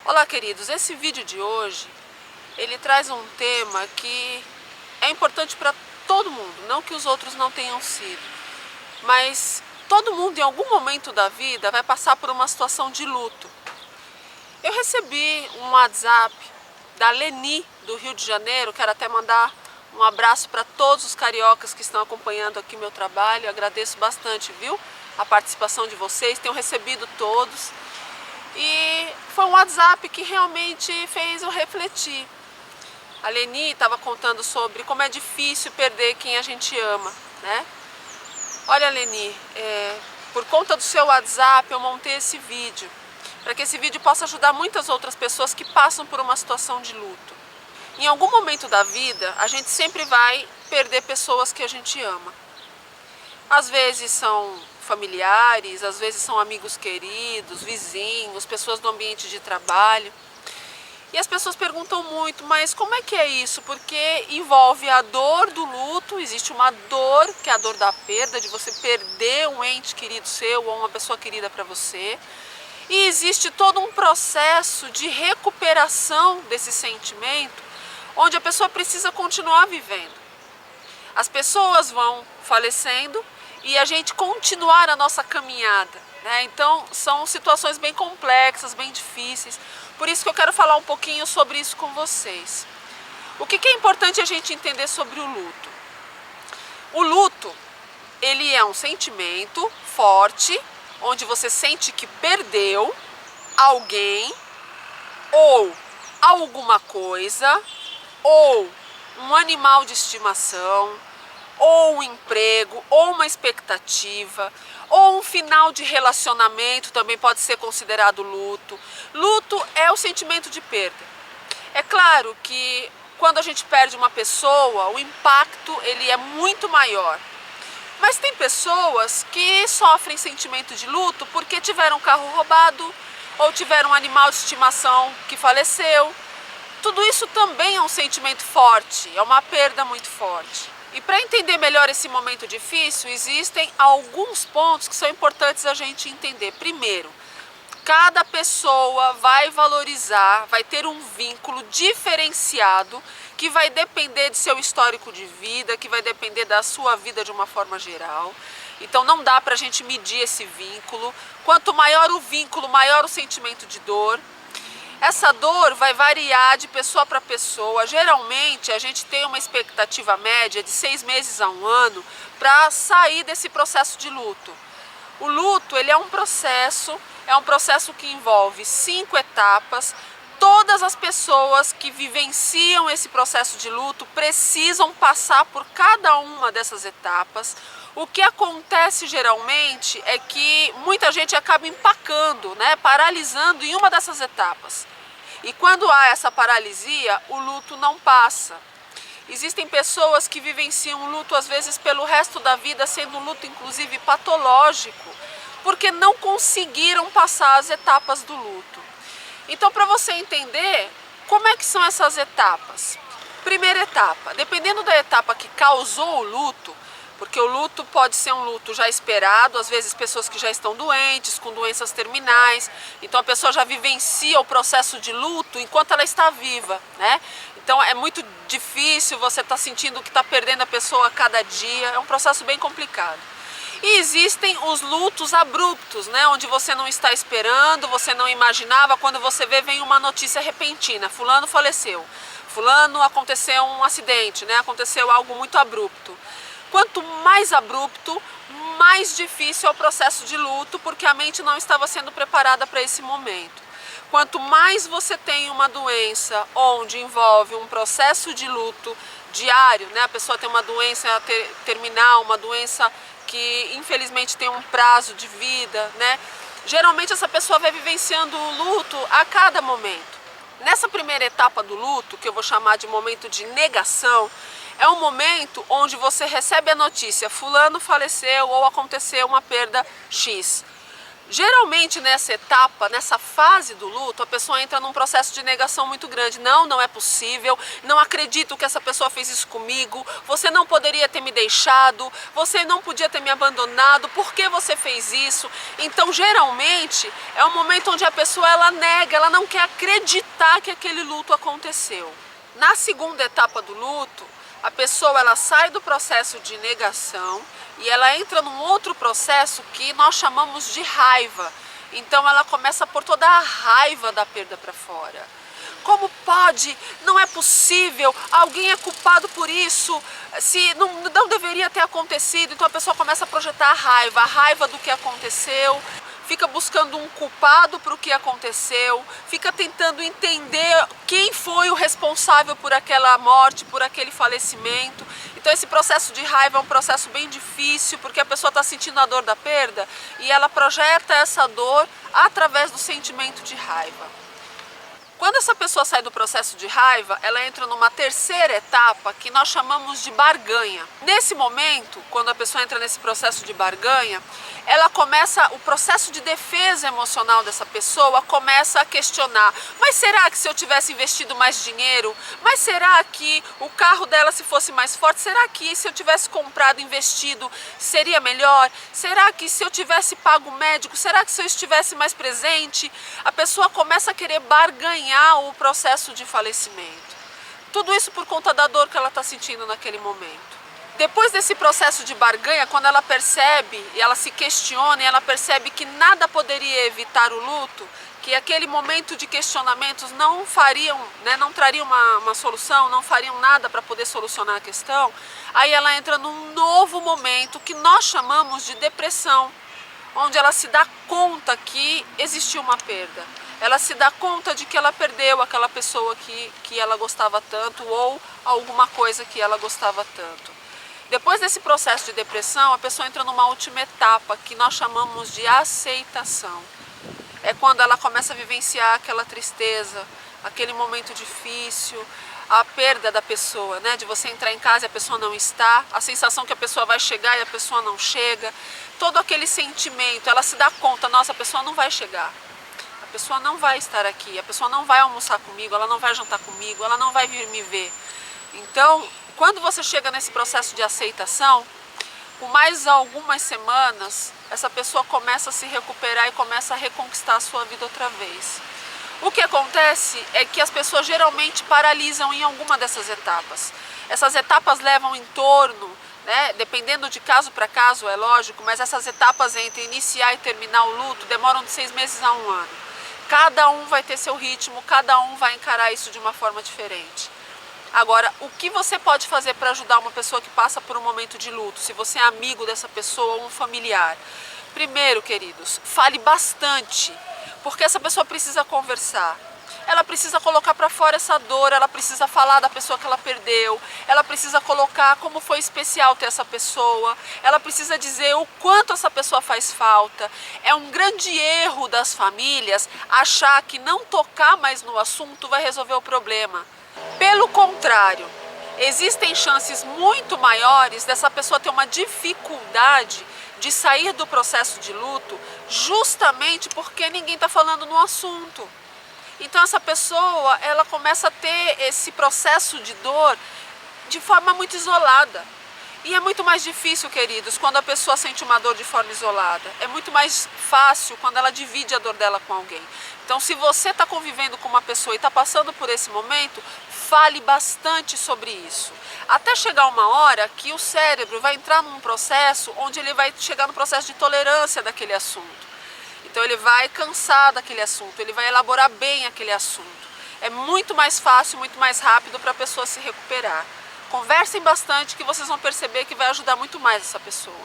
Olá, queridos, esse vídeo de hoje, ele traz um tema que é importante para todo mundo, não que os outros não tenham sido, mas todo mundo em algum momento da vida vai passar por uma situação de luto. Eu recebi um WhatsApp da Leni, do Rio de Janeiro, quero até mandar um abraço para todos os cariocas que estão acompanhando aqui meu trabalho, eu agradeço bastante, viu, a participação de vocês, tenho recebido todos. E foi um WhatsApp que realmente fez eu refletir. A Leni estava contando sobre como é difícil perder quem a gente ama, né? Olha, Leni, por conta do seu WhatsApp eu montei esse vídeo, para que esse vídeo possa ajudar muitas outras pessoas que passam por uma situação de luto. Em algum momento da vida, a gente sempre vai perder pessoas que a gente ama. Às vezes são familiares, às vezes são amigos queridos, vizinhos, pessoas do ambiente de trabalho. E as pessoas perguntam muito, mas como é que é isso? Porque envolve a dor do luto, existe uma dor, que é a dor da perda, de você perder um ente querido seu ou uma pessoa querida para você. E existe todo um processo de recuperação desse sentimento, onde a pessoa precisa continuar vivendo. As pessoas vão falecendo e a gente continuar a nossa caminhada, né? Então são situações bem complexas, bem difíceis, por isso que eu quero falar um pouquinho sobre isso com vocês. O que é importante a gente entender sobre o luto? O luto, ele é um sentimento forte, onde você sente que perdeu alguém, ou alguma coisa, ou um animal de estimação, ou um emprego, ou uma expectativa, ou um final de relacionamento também pode ser considerado luto. Luto é o sentimento de perda. É claro que quando a gente perde uma pessoa, o impacto ele é muito maior. Mas tem pessoas que sofrem sentimento de luto porque tiveram um carro roubado, ou tiveram um animal de estimação que faleceu. Tudo isso também é um sentimento forte, é uma perda muito forte. E para entender melhor esse momento difícil, existem alguns pontos que são importantes a gente entender. Primeiro, cada pessoa vai valorizar, vai ter um vínculo diferenciado que vai depender de seu histórico de vida, que vai depender da sua vida de uma forma geral. Então não dá para a gente medir esse vínculo. Quanto maior o vínculo, maior o sentimento de dor. Essa dor vai variar de pessoa para pessoa. Geralmente a gente tem uma expectativa média de 6 meses a 1 ano para sair desse processo de luto. O luto ele é um processo que envolve 5 etapas. Todas as pessoas que vivenciam esse processo de luto precisam passar por cada uma dessas etapas. O que acontece geralmente é que muita gente acaba empacando, né, paralisando em uma dessas etapas. E quando há essa paralisia, o luto não passa. Existem pessoas que vivenciam o luto às vezes pelo resto da vida, sendo um luto inclusive patológico, porque não conseguiram passar as etapas do luto. Então, para você entender como é que são essas etapas. Primeira etapa, dependendo da etapa que causou o luto, porque o luto pode ser um luto já esperado, às vezes pessoas que já estão doentes, com doenças terminais, então a pessoa já vivencia o processo de luto enquanto ela está viva, né? Então é muito difícil, você está sentindo que está perdendo a pessoa a cada dia, é um processo bem complicado. E existem os lutos abruptos, né? Onde você não está esperando, você não imaginava, quando você vê, vem uma notícia repentina, fulano faleceu, fulano aconteceu um acidente, né? Aconteceu algo muito abrupto. Quanto mais abrupto, mais difícil é o processo de luto, porque a mente não estava sendo preparada para esse momento. Quanto mais você tem uma doença onde envolve um processo de luto diário, né? A pessoa tem uma doença terminal, uma doença que infelizmente tem um prazo de vida, né? Geralmente essa pessoa vai vivenciando o luto a cada momento. Nessa primeira etapa do luto, que eu vou chamar de momento de negação, é um momento onde você recebe a notícia, fulano faleceu ou aconteceu uma perda X. Geralmente nessa etapa, nessa fase do luto, a pessoa entra num processo de negação muito grande. Não, não é possível, não acredito que essa pessoa fez isso comigo, você não poderia ter me deixado, você não podia ter me abandonado, por que você fez isso? Então geralmente é um momento onde a pessoa ela nega, ela não quer acreditar que aquele luto aconteceu. Na segunda etapa do luto, a pessoa ela sai do processo de negação e ela entra num outro processo que nós chamamos de raiva. Então ela começa a pôr toda a raiva da perda para fora. Como pode? Não é possível, alguém é culpado por isso, se não deveria ter acontecido. Então a pessoa começa a projetar a raiva do que aconteceu, fica buscando um culpado para o que aconteceu, fica tentando entender quem foi o responsável por aquela morte, por aquele falecimento. Então esse processo de raiva é um processo bem difícil, porque a pessoa está sentindo a dor da perda e ela projeta essa dor através do sentimento de raiva. Quando essa pessoa sai do processo de raiva, ela entra numa terceira etapa que nós chamamos de barganha. Nesse momento, quando a pessoa entra nesse processo de barganha, ela começa, o processo de defesa emocional dessa pessoa começa a questionar: mas será que se eu tivesse investido mais dinheiro? Mas será que o carro dela, se fosse mais forte, será que se eu tivesse comprado, investido, seria melhor? Será que se eu tivesse pago o médico, será que se eu estivesse mais presente? A pessoa começa a querer barganhar o processo de falecimento. Tudo isso por conta da dor que ela está sentindo naquele momento. Depois desse processo de barganha, quando ela percebe e ela se questiona e ela percebe que nada poderia evitar o luto, que aquele momento de questionamentos não fariam, não trariam uma solução, não fariam nada para poder solucionar a questão, aí ela entra num novo momento que nós chamamos de depressão, onde ela se dá conta que existiu uma perda. Ela se dá conta de que ela perdeu aquela pessoa que ela gostava tanto ou alguma coisa que ela gostava tanto. Depois desse processo de depressão, a pessoa entra numa última etapa que nós chamamos de aceitação. É quando ela começa a vivenciar aquela tristeza, aquele momento difícil, a perda da pessoa, de você entrar em casa e a pessoa não está, a sensação que a pessoa vai chegar e a pessoa não chega, todo aquele sentimento, ela se dá conta: nossa, a pessoa não vai chegar. A pessoa não vai estar aqui, a pessoa não vai almoçar comigo, ela não vai jantar comigo, ela não vai vir me ver. Então, quando você chega nesse processo de aceitação, com mais algumas semanas, essa pessoa começa a se recuperar e começa a reconquistar a sua vida outra vez. O que acontece é que as pessoas geralmente paralisam em alguma dessas etapas. Essas etapas levam em torno, dependendo de caso para caso, é lógico, mas essas etapas entre iniciar e terminar o luto demoram de 6 meses a 1 ano. Cada um vai ter seu ritmo, cada um vai encarar isso de uma forma diferente. Agora, o que você pode fazer para ajudar uma pessoa que passa por um momento de luto, se você é amigo dessa pessoa ou um familiar? Primeiro, queridos, fale bastante, porque essa pessoa precisa conversar. Ela precisa colocar para fora essa dor, ela precisa falar da pessoa que ela perdeu, ela precisa colocar como foi especial ter essa pessoa, ela precisa dizer o quanto essa pessoa faz falta. É um grande erro das famílias achar que não tocar mais no assunto vai resolver o problema. Pelo contrário, existem chances muito maiores dessa pessoa ter uma dificuldade de sair do processo de luto justamente porque ninguém está falando no assunto. Então essa pessoa, ela começa a ter esse processo de dor de forma muito isolada. E é muito mais difícil, queridos, quando a pessoa sente uma dor de forma isolada. É muito mais fácil quando ela divide a dor dela com alguém. Então, se você está convivendo com uma pessoa e está passando por esse momento, fale bastante sobre isso. Até chegar uma hora que o cérebro vai entrar num processo onde ele vai chegar no processo de tolerância daquele assunto. Então ele vai cansar daquele assunto, ele vai elaborar bem aquele assunto. É muito mais fácil, muito mais rápido para a pessoa se recuperar. Conversem bastante que vocês vão perceber que vai ajudar muito mais essa pessoa.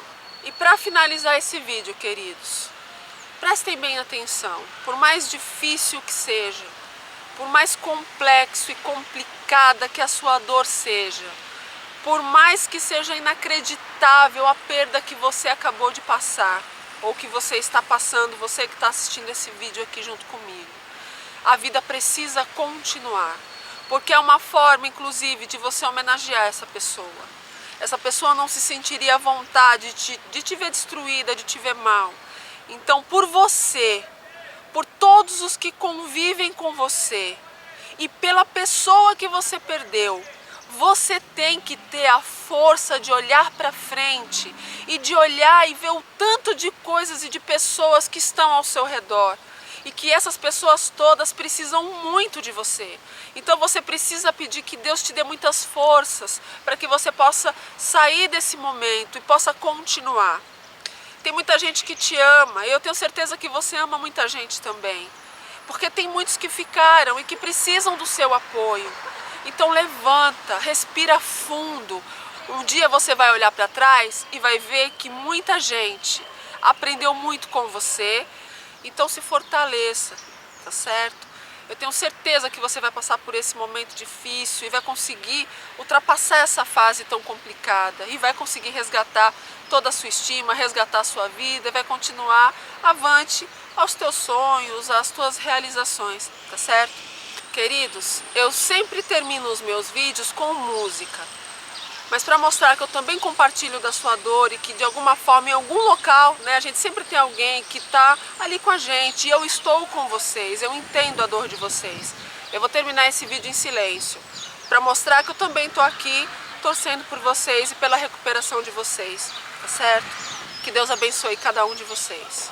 E para finalizar esse vídeo, queridos, prestem bem atenção. Por mais difícil que seja, por mais complexo e complicada que a sua dor seja, por mais que seja inacreditável a perda que você acabou de passar, ou que você está passando, você que está assistindo esse vídeo aqui junto comigo, a vida precisa continuar, porque é uma forma, inclusive, de você homenagear essa pessoa. Essa pessoa não se sentiria à vontade de te ver destruída, de te ver mal. Então, por você, por todos os que convivem com você e pela pessoa que você perdeu, você tem que ter a força de olhar para frente e de olhar e ver o tanto de coisas e de pessoas que estão ao seu redor. E que essas pessoas todas precisam muito de você. Então você precisa pedir que Deus te dê muitas forças para que você possa sair desse momento e possa continuar. Tem muita gente que te ama, e eu tenho certeza que você ama muita gente também. Porque tem muitos que ficaram e que precisam do seu apoio. Então levanta, respira fundo. Um dia você vai olhar para trás e vai ver que muita gente aprendeu muito com você. Então se fortaleça, tá certo? Eu tenho certeza que você vai passar por esse momento difícil e vai conseguir ultrapassar essa fase tão complicada e vai conseguir resgatar toda a sua estima, resgatar a sua vida e vai continuar avante aos teus sonhos, às tuas realizações, tá certo? Queridos, eu sempre termino os meus vídeos com música. Mas para mostrar que eu também compartilho da sua dor e que de alguma forma em algum local, né, a gente sempre tem alguém que está ali com a gente e eu estou com vocês, eu entendo a dor de vocês. Eu vou terminar esse vídeo em silêncio para mostrar que eu também estou aqui torcendo por vocês e pela recuperação de vocês, tá certo? Que Deus abençoe cada um de vocês.